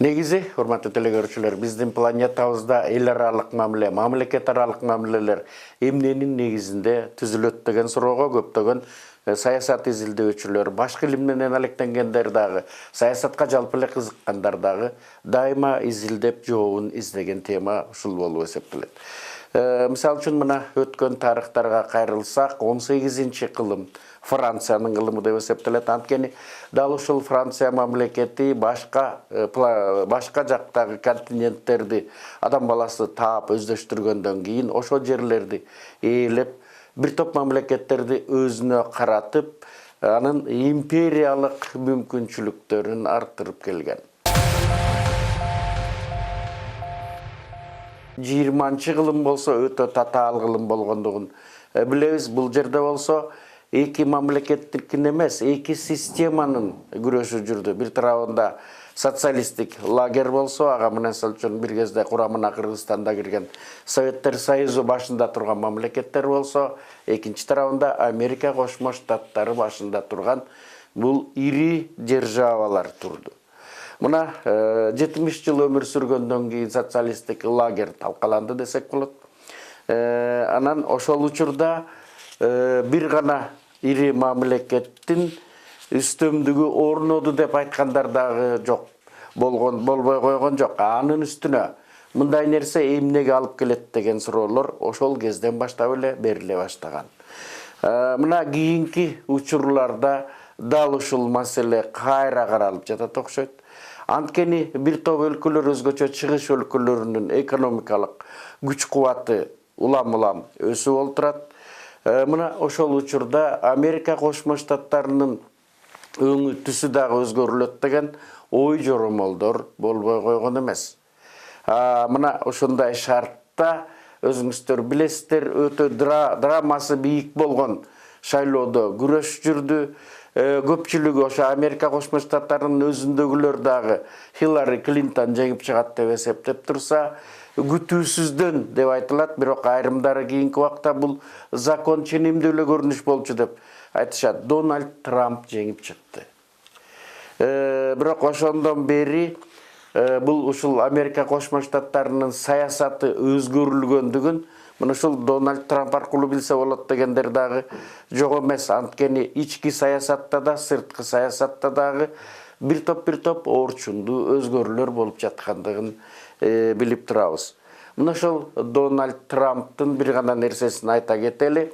Негизи, урматтуу телекөрүүчүлөр, биздин планетабызда эл аралык мамиле, мамлекет аралык мамилелер эмненин негизинде түзүлөт деген суроого көптөгөн саясат изилдөөчүлөр, башкы илим менен алектенгендер дагы, саясатка жалпы эле кызыккандар дагы дайыма изилдеп жообун издеген тема ушул болуп эсептелет. Мисалы үчүн мына өткөн тарыхтарга кайрылсак, 18-чи кылым Франциянын кылымы деп эсептелет. Анткени дал ушул Франция мамлекети башка жактагы континенттерди адам баласы таап өздөштүргөндөн кийин ошол жерлерди ээлеп, бир топ мамлекеттерди өзүнө каратып, анын империялык мүмкүнчүлүктөрүн арттырып келген. 20-чы кылым болсо өтө татаал кылым болгондугун билебиз. Бул жерде болсо эки мамлекеттикин эмес, эки системанын күрөшү жүрдү. Бир тарабында социалисттик лагерь болсо, ага мисалы үчүн бир кезде курамына Кыргызстанда кирген Советтер Союзу башында турган мамлекеттер болсо, экинчи тарабында Америка Кошмо Штаттары башында турган бул ири державалар турду. Мына 70 жыл өмүр сүргөндөн кийин социалисттик лагерь талкаланды десек болот. Анан ошол учурда бир гана ири мамлекеттин үстөмдүгү орноду деп айткандар дагы жок, болбой койгон жок. Анын үстүнө мындай нерсе эмнеге алып келет деген суроолор ошол кезден баштап эле бериле баштаган. Мына кийинки учурларда дал ушул маселе кайра каралып жатат окшойт. Анткени бир топ өлкөлөр, өзгөчө чыгыш өлкөлөрүнүн экономикалык күч-кубаты улам-улам өсүп олтурат. Мына ошол учурда Америка Кошмо Штаттарынын өңү түсү дагы өзгөрүлөт деген ой жоромолдор болбой койгон эмес. Мына ошондой шартта өзүңүздөр билесиздер, өтө драмасы бийик болгон шайлоодо күрөш жүрдү. Көпчүлүгү ошо Америка Кошмо Штаттарынын өзүндөгүлөр дагы Хиллари Клинтон жеңип чыгат деп эсептеп турса, күтүүсүздөн деп айтылат, бирок айрымдары кийинки убакта бул закон ченемдүү эле көрүнүш болчу деп айтышат. Дональд Трамп жеңип чыкты. Бирок ошондон бери бул ушул Америка Кошмо Штаттарынын саясаты өзгөрүлгөндүгүн мына ушул Дональд Трамп аркылуу билсе болот дегендер дагы жок эмес. Анткени ички саясатта да, сырткы саясатта дагы бир топ орчундуу өзгөрүүлөр болуп жаткандыгын билип турабыз. Мына ошол Дональд Трамптын бир гана нерсесин айта кетели.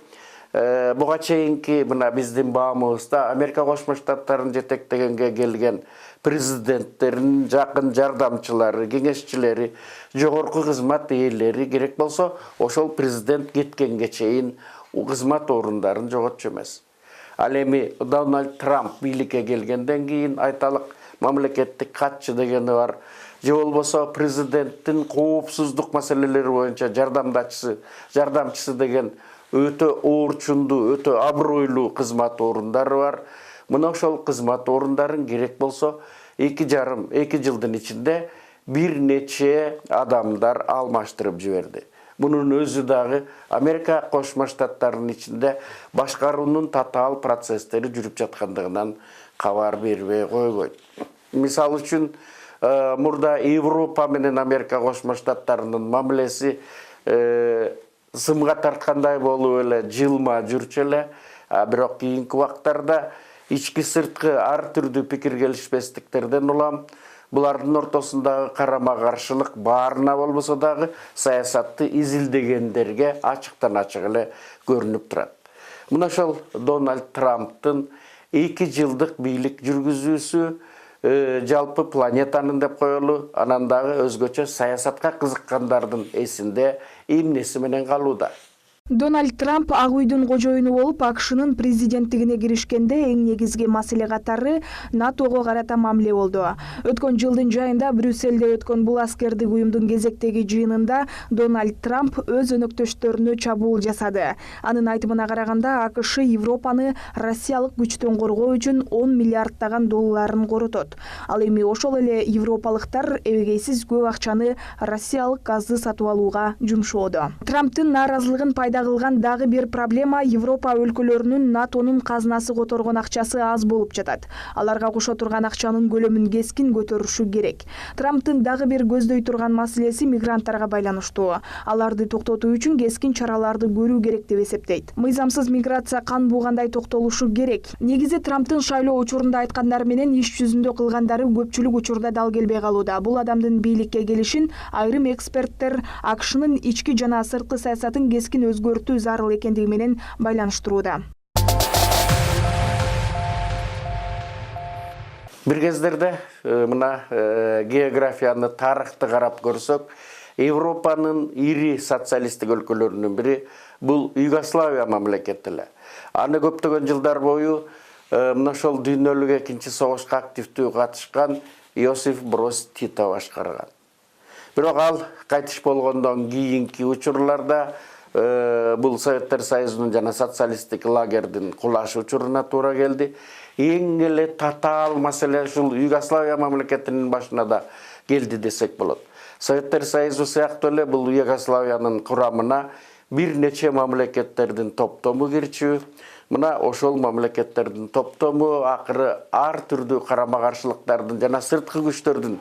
Буга чейинки мына биздин баамыбызда Америка Кошмо Штаттарын жетектегенге келген президенттерин жакын жардамчылары, кеңешчилери, жогорку кызмат ээлери керек болсо, ошол президент кеткенге чейин кызмат орундарын жоготчу эмес. Ал эми Дональд Трамп бийликке келгенден кийин айталык мамлекеттик катчы дегени бар, же болбосо президенттин коопсуздук маселелери боюнча жардамчысы деген өтө орчундуу, өтө абройлуу кызмат орундары бар. Мына ошол кызмат орундарын керек болсо 2,5 жылдын ичинде бир нече адамдар алмаштырып жиберди. Мунун өзү дагы Америка Кошмо Штаттарынын ичинде башкаруунун татаал процесстери жүрүп жаткандыгынан кабар бербей койбойт. Мисалы үчүн, мурда Европа менен Америка Кошмо Штаттарынын мамилеси сымга тарткандай болуп эле жылма жүрчү эле, бирок кийинки убактарда ички сырткы ар түрдүү пикир келишпестиктерден улам булардын ортосундагы карама-каршылык баарына болбосо дагы саясатты изилдегендерге ачыктан ачык эле көрүнүп турат. Мына ошол Дональд Трамптын 2 жылдык бийлик жүргүзүүсү жалпы планетанын деп коелу, анан дагы өзгөчө саясатка кызыккандардын эсинде эмнеси менен калууда. Дональд Трамп Ак үйдүн кожоюну болуп, АКШнын президенттигине киришкенде эң негизги маселе катары НАТОго карата мамиле болду. Өткөн жылдын жайында Брюссельде өткөн бул аскердик уюмдун кезектеги жыйынында Дональд Трамп өз өнөктөштөрүнө чабуул жасады. Анын айтымына караганда, АКШ Европаны россиялык күчтөн коргоо үчүн 10 миллиарддаган долларын коротот. Ал эми ошол эле европалыктар эбегейсиз көп акчаны россиялык газды сатып алууга жумшоодо. Трамптын нааразылыгын пайда тагылган дагы бир проблема Европа өлкөлөрүнүн НАТОнун казынасы которгон акчасы аз болуп жатат. Аларга кошо турган акчанын көлөмүн кескин көтөрүшү керек. Трамптын дагы бир көздөй турган маселеси мигранттарга байланыштуу. Аларды токтотуу үчүн кескин чараларды көрүү керек деп эсептейт. Мыйзамсыз миграция кан буугандай токтолушу керек. Негизи Трамптын шайлоо учурунда айткандары менен иш жүзүндө кылгандары көпчүлүк учурда дал келбей калууда. Бул адамдын бийликке келишин айрым эксперттер АКШнын ички жана сырткы саясатын кескин өзгөртүү зарыл экендиги менен байланыштырууда. Бир кездерде мына географияны, тарыхты карап көрсөк, Европанын ири социалисттик өлкөлөрүнүн бири бул Югославия мамлекети эле. Аны көптөгөн жылдар бою мына ошол дүйнөлүк экинчи согушка активдүү катышкан Иосиф Брос Тито башкарган. Бирок ал кайтыш болгондон кийинки учурларда бул Советтер Союзунун жана социалисттик лагердин кулаш учуруна туура келди. Эң эле татаал маселе ушул Югославия мамлекетинин башына да келди десек болот. Советтер Союзу сыяктуу эле бул Югославиянын курамына бир нече мамлекеттердин топтому кирчү. Мына ошол мамлекеттердин топтому акыры ар түрдүү карама-каршылыктардын жана сырткы күчтөрдүн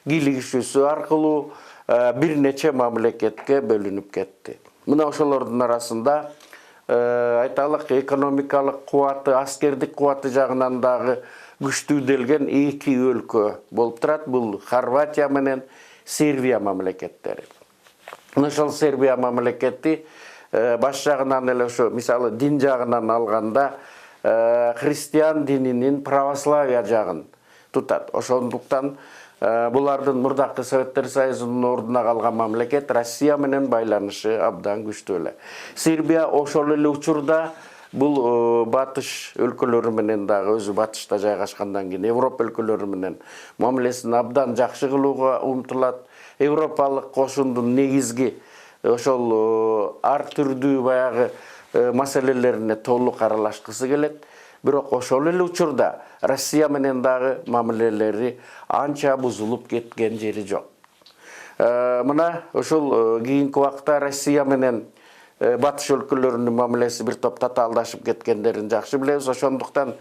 кийлигишүүсү аркылуу бир нече мамлекетке бөлүнүп кетти. Мына ошолордун арасында айталык экономикалык кубаты, аскердик кубаты жагынан дагы күчтүүделген эки өлкө болуп турат. Бул Хорватия менен Сербия мамлекеттери. Ошол Сербия мамлекети баш жагынан эле ошо мисалы дин жагынан алганда христиан дининин православия жагын тутат. Ошондуктан булардын мурдакы Советтер Союзунун ордуна калган мамлекет Россия менен байланышы абдан күчтүү эле. Сербия ошол эле учурда бул батыш өлкөлөрү менен дагы өзү батышта жайгашкандан кийин Европа өлкөлөрү менен мамилесин абдан жакшы кылууга умтулат. Европалык кошундун негизги ошол ар түрдүү баягы маселелерине толук аралашкысы келет. Бирок ошол эле учурда Россия менен дагы мамилелери анча бузулуп кеткен жери жок. Мына ошол кийинки убакта Россия менен батыш өлкөлөрүнүн мамилеси бир топ татаалдашып кеткендерин жакшы билебиз. Ошондуктан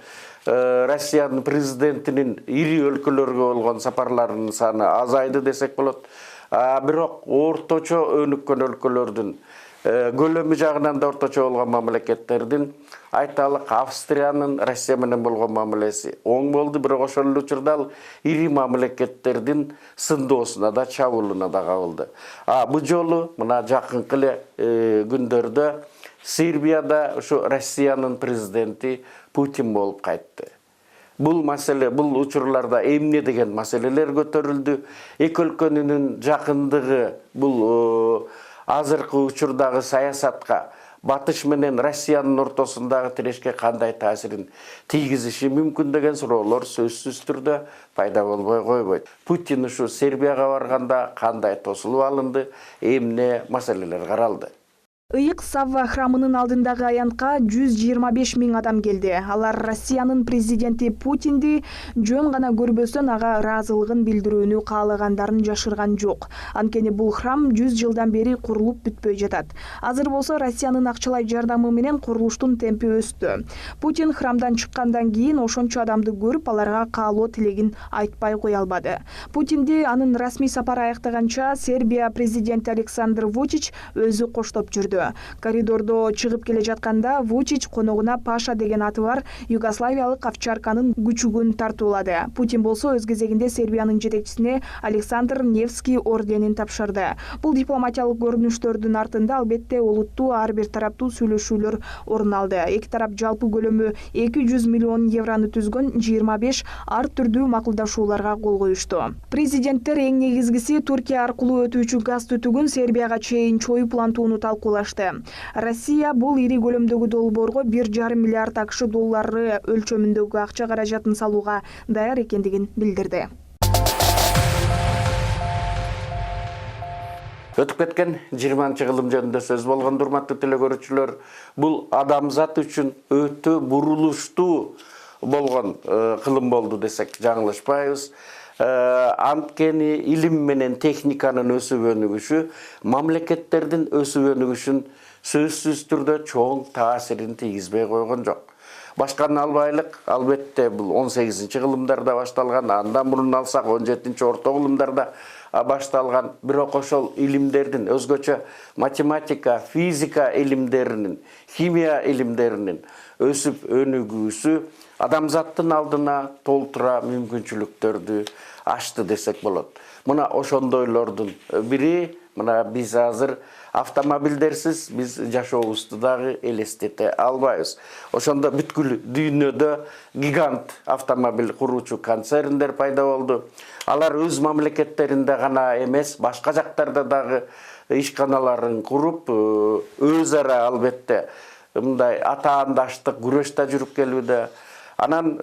Россиянын президентинин ири өлкөлөргө болгон сапарларынын саны азайды десек болот. Бирок орточо өнүккөн өлкөлөрдүн көлөмү жагынан да орточо болгон мамлекеттердин айталык Австриянын Россия менен болгон мамилеси оң болду. Бирок ошол эле учурда ал ири мамлекеттердин сындоосуна да чабуулуна да кабылды. Бул жолу мына жакынкы эле күндөрдө Сербияда ошо Россиянын президенти Путин болуп кайтты. Бул маселе, бул учурларда эмне деген маселелер көтөрүлдү. Эки өлкөнүн жакындыгы бул азыркы учурдагы саясатка батыш менен Россиянын ортосундагы тирешке кандай таасирин тийгизиши мүмкүн деген суроолор сөзсүз түрдө пайда болбой койбойт. Путин ушу Сербияга барганда кандай тосулуп алынды, эмне маселелер каралды? Ыйык Савва храмынын алдындагы аянтка 125 000 адам келди. Алар Россиянын президенти Путинди жөн гана көрбөстөн ага ыраазылыгын билдирүүнү каалагандарын жашырган жок. Анткени бул храм 100 жылдан бери курулуп бүтпөй жатат. Азыр болсо Россиянын акчалай жардамы менен курулуштун темпи өстү. Путин храмдан чыккандан кийин ошончо адамды көрүп, аларга каалоо тилегин айтпай кое албады. Путинди анын расмий сапары аяктаганча Сербия президенти Александр Вучич өзү коштоп жүрдү. Коридордо чыгып келе жатканда Вучич коногуна Паша деген аты бар югославиялык овчарканын күчүгүн тартуулады. Путин болсо өз кезегинде Сербиянын жетекчисине Александр Невский орденин тапшырды. Бул дипломатиялык көрүнүштөрдүн артында албетте олуттуу ар бир тараптуу сүйлөшүүлөр орун алды. Эки тарап жалпы көлөмү 200 миллион евроны түзгөн 25 ар түрдүү макулдашууларга кол коюшту. Президенттер эң негизгиси Туркия аркылуу өтүүчү газ түтүгүн Сербияга чейин чоюп улантууну талкуулашты. Россия бул ири көлөмдөгү долбоорго 1,5 миллиард АКШ доллары өлчөмүндөгү акча каражатын салууга даяр экендигин билдирди. Өтүп кеткен 20 кылым жөнүндө сөз болгондо, урматтуу телекөрүүчүлөр, бул адамзат үчүн өтө бурулуштуу болгон кылым болду десек жаңылышпайбыз. Анткени илим менен техниканын өсүп өнүгүшү мамлекеттердин өсүп өнүгүшүн сөзсүз түрдө чоң таасирин тийгизбей койгон жок. Башканы албайлык, албетте бул 18-кылымдарда башталган, андан мурун алсак 17-орто кылымдарда башталган, бирок ошол илимдердин өзгөчө математика, физика илимдеринин, химия илимдеринин өсүп өнүгүүсү адамзаттын алдына толтура мүмкүнчүлүктөрдү ачты десек болот. Мына ошондойлордун бири, мына биз азыр автомобилдерсиз биз жашообузду дагы элестете албайбыз. Ошондо бүткүл дүйнөдө гигант автомобиль куруучу концерндер пайда болду. Алар өз мамлекеттеринде гана эмес, башка жактарда дагы ишканаларын куруп, өз ара албетте мындай атаандаштык күрөштө жүрүп келүүдө. Анан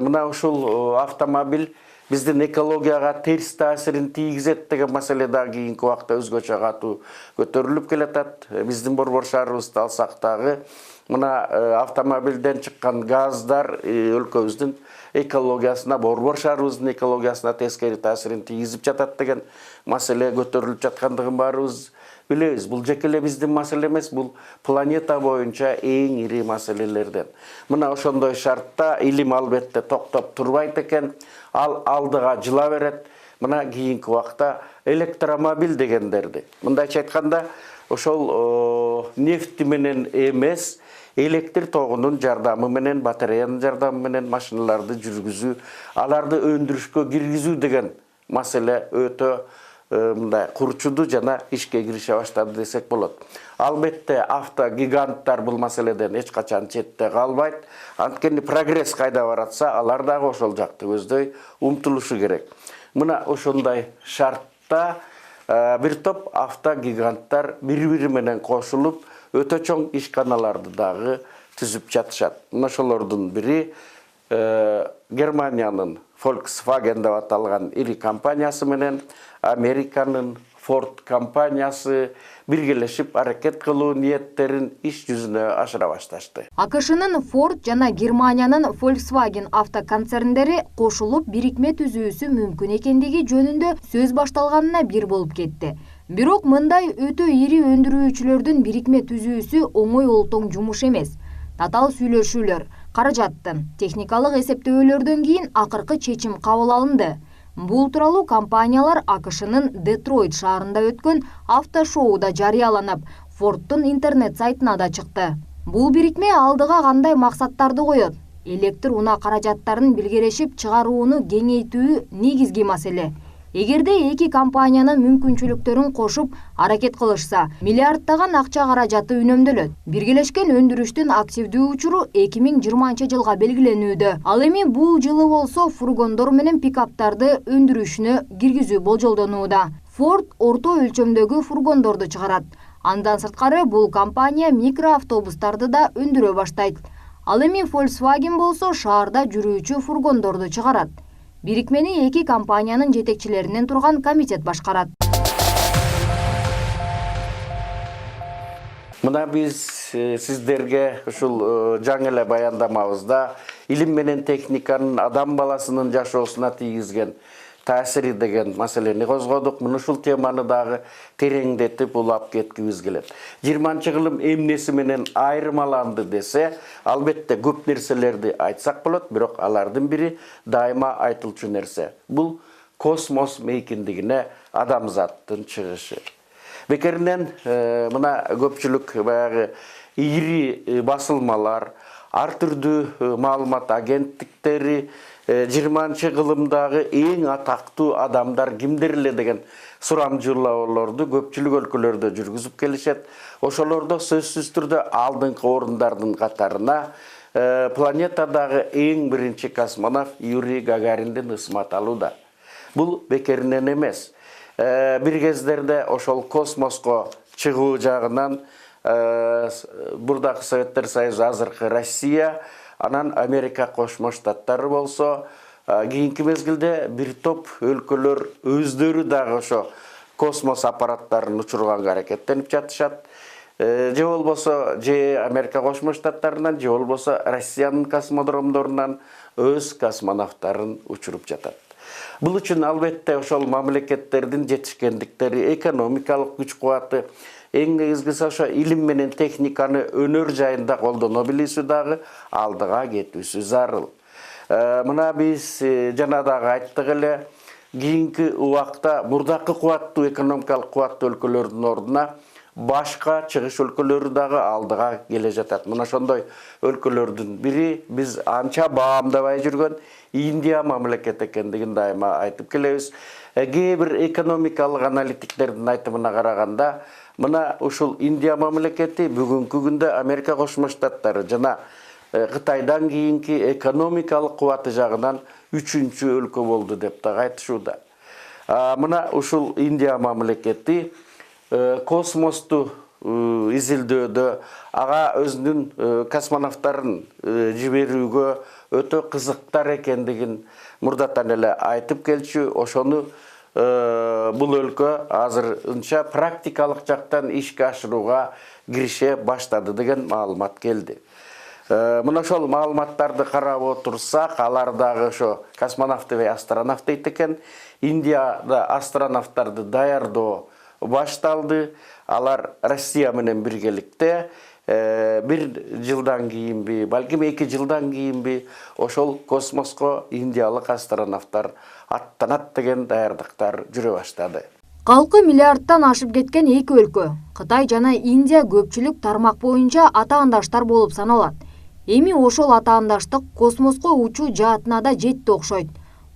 мына ушул автомобиль биздин экологияга терс таасирин тийгизет деген маселе дагы кийинки убакта өзгөчө катуу көтөрүлүп келатат. Биздин борбор шаарыбызды алсак дагы мына автомобилден чыккан газдар өлкөбүздүн экологиясына, борбор шаарыбыздын экологиясына тескери таасирин тийгизип жатат деген маселе көтөрүлүп жаткандыгын баарыбыз билебиз. Бул жеке эле биздин маселе эмес, бул планета боюнча эң ири маселелерден. Мына ошондой шартта илим албетте токтоп турбайт экен, ал алдыга жыла берет. Мына кийинки убакта электромобиль дегендерди, мындайча айтканда, ошол нефти менен эмес, электр тогунун жардамы менен, батареянын жардамы менен машиналарды жүргүзүү, аларды өндүрүшкө киргизүү деген маселе өтө мындай курчуду жана ишке кирише баштады десек болот. Албетте автогиганттар бул маселеден эч качан четте калбайт. Анткени прогресс кайда баратса, алар дагы ошол жакты көздөй умтулушу керек. Мына ошондой шартта бир топ автогиганттар бири-бири менен кошулуп, өтө чоң ишканаларды дагы түзүп жатышат. Мына ошолордун бири Германиянын Volkswagen деп аталган ири компаниясы менен Американын Ford компаниясы биргелешип аракет кылуу ниеттерин иш жүзүнө ашыра башташты. АКШнын Ford жана Германиянын Volkswagen автоконцерндери кошулуп бирикме түзүүсү мүмкүн экендиги жөнүндө сөз башталганына бир болуп кетти. Бирок мындай өтө ири өндүрүүчүлөрдүн бирикме түзүүсү оңой олтоң жумуш эмес. Татаал сүйлөшүүлөр, каражаттын, техникалык эсептөөлөрдөн кийин акыркы чечим кабыл алынды. Бул тууралуу компаниялар АКШнын Детройт шаарында өткөн автошоуда жарыяланып, Фордтун интернет сайтына да чыкты. Бул бирикме алдыга кандай максаттарды коет? Электр унаа каражаттарын билгелешип чыгарууну кеңейтүү негизги маселе. Эгерде эки компаниянын мүмкүнчүлүктөрүн кошуп аракет кылышса, миллиарддаган акча каражаты үнөмдөлөт. Биргелешкен өндүрүштүн активдүү учуру 2020-жылга белгиленүүдө. Ал эми бул жылы болсо фургондор менен пикаптарды өндүрүшүнө киргизүү болжолдонууда. Ford орто өлчөмдөгү фургондорду чыгарат. Андан сырткары бул компания микроавтобустарды да өндүрө баштайт. Ал эми Volkswagen болсо шаарда жүрүүчү фургондорду чыгарат. Бирикмени эки компаниянын жетекчилеринен турган комитет башкарат. Мына биз сиздерге ушул жаңы эле баяндамабызда илим менен техниканын адам баласынын жашоосуна тийгизген таасири деген маселени козгодук. Мына ушул теманы дагы тереңдетип улап кеткибиз келет. 20-кылым эмнеси менен айырмаланды десе, албетте көп нерселерди айтсак болот, бирок алардын бири дайыма айтылчу нерсе. Бул космос мейкиндигине адамзаттын чыгышы. Бекеринен мына көпчүлүк баягы ири басылмалар, ар түрдүү маалымат агенттиктери 20-кылымдагы эң атактуу адамдар кимдер эле деген сурамжылоолорду көпчүлүк өлкөлөрдө жүргүзүп келишет. Ошолордо сөзсүз түрдө алдыңкы орундардын катарына планетадагы эң биринчи космонавт Юрий Гагариндин ысмат алууда. Бул бекеринен эмес. Бир кездерде ошол космоско чыгуу жагынан бурдакы Советтер Союзу, азыркы Россия, анан Америка Кошмо Штаттары болсо, кийинки мезгилде бир топ өлкөлөр өздөрү дагы ошо космос аппараттарын учурганга аракеттенип жатышат. Же болбосо же Америка Кошмо Штаттарынан, же болбосо Россиянын космодромдорунан өз космонавттарын учуруп жатат. Бул үчүн албетте ошол мамлекеттердин жетишкендиктери, экономикалык күч кубаты, эң негизгиси ошо илим менен техниканы өнөр жайында колдоно билүүсү дагы алдыга кетүүсү зарыл. Мына биз жана дагы айттык эле, кийинки убакта мурдакы кубаттуу экономикалык кубаттуу өлкөлөрдүн ордуна башка чыгыш өлкөлөрү дагы алдыга келе жатат. Мына ошондой өлкөлөрдүн бири биз анча баамдабай жүргөн Индия мамлекети экендигин дайыма айтып келебиз. Кээ бир экономикалык аналитиктердин айтымына караганда, мына ушул Индия мамлекети бүгүнкү күндө Америка Кошмо Штаттары жана Кытайдан кийинки экономикалык кубаты жагынан 3-чү өлкө болду деп дагы айтышууда. Мына ушул Индия мамлекети космосту изилдөөдө, ага өзүнүн космонавттарын жиберүүгө өтө кызыктар экендигин мурдатан эле айтып келчү. Ошону бул өлкө азырынча практикалык жактан ишке ашырууга кирише баштады деген маалымат келди. Мына ошол маалыматтарды карап отурсак, алар дагы ошо космонавт же астронавт дейт экен. Индияда астронавттарды даярдоо башталды. Алар Россия менен биргеликте 1 жылдан кийинби, балким 2 жылдан кийинби ошол космоско индиялык астронавттар аттанат деген даярдыктар жүрө баштады. Калкы миллиардтан ашып кеткен эки өлкө, Кытай жана Индия көпчүлүк тармак боюнча атаандаштар болуп саналат. Эми ошол атаандаштык космоско учуу жаатына да жетти окшойт.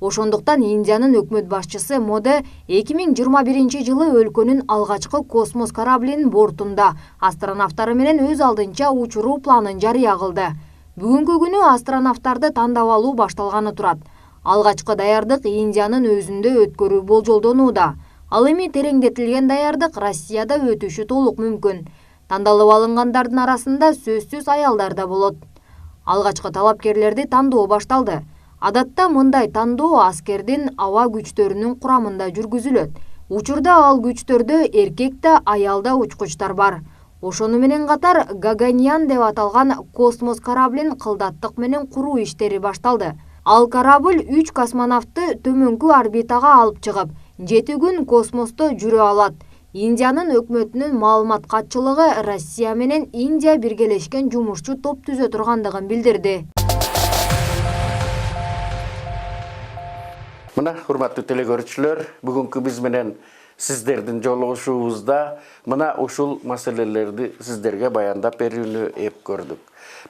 Ошондуктан Индиянын өкмөт башчысы Моди 2021 жылы өлкөнүн алгачкы космос кораблинин бортунда астронавттары менен өз алдынча учуруу планын жарыя кылды. Бүгүнкү күнү астронавттарды тандап алуу башталганы турат. Алгачкы даярдык Индиянын өзүндө өткөрүү болжолдонууда. Ал эми тереңдетилген даярдык Россияда өтүшү толук мүмкүн. Тандалып алынгандардын арасында сөзсүз аялдар да болот. Алгачкы талапкерлерди тандоо башталды. Адатта мындай тандоо аскердин аба күчтөрүнүн курамында жүргүзүлөт. Учурда ал күчтөрдө эркек да, аял да учкучтар бар. Ошону менен катар Гаганян деп аталган космос кораблин кылдаттык менен куруу иштери башталды. Ал корабль 3 космонавтты төмөнкү орбитага алып чыгып, 7 күн космосто жүрө алат. Индиянын өкмөтүнүн маалымат катчылыгы Россия менен Индия биргелешкен жумушчу топ түзө тургандыгын билдирди. Мына, урматтуу телекөрүүчүлөр, бүгүнкү биз менен сиздердин жолугушуубузда мына ушул маселелерди сиздерге баяндап берүүнү эп көрдүк.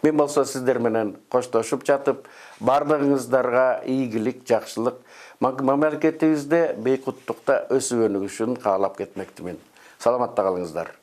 Мен болсо сиздер менен коштошуп жатып, бардыгыңыздарга ийгилик, жакшылык, мамлекетибизде бейкуттукта өсүп өнүгүшүн каалап кетмектимин. Саламатта калыңыздар.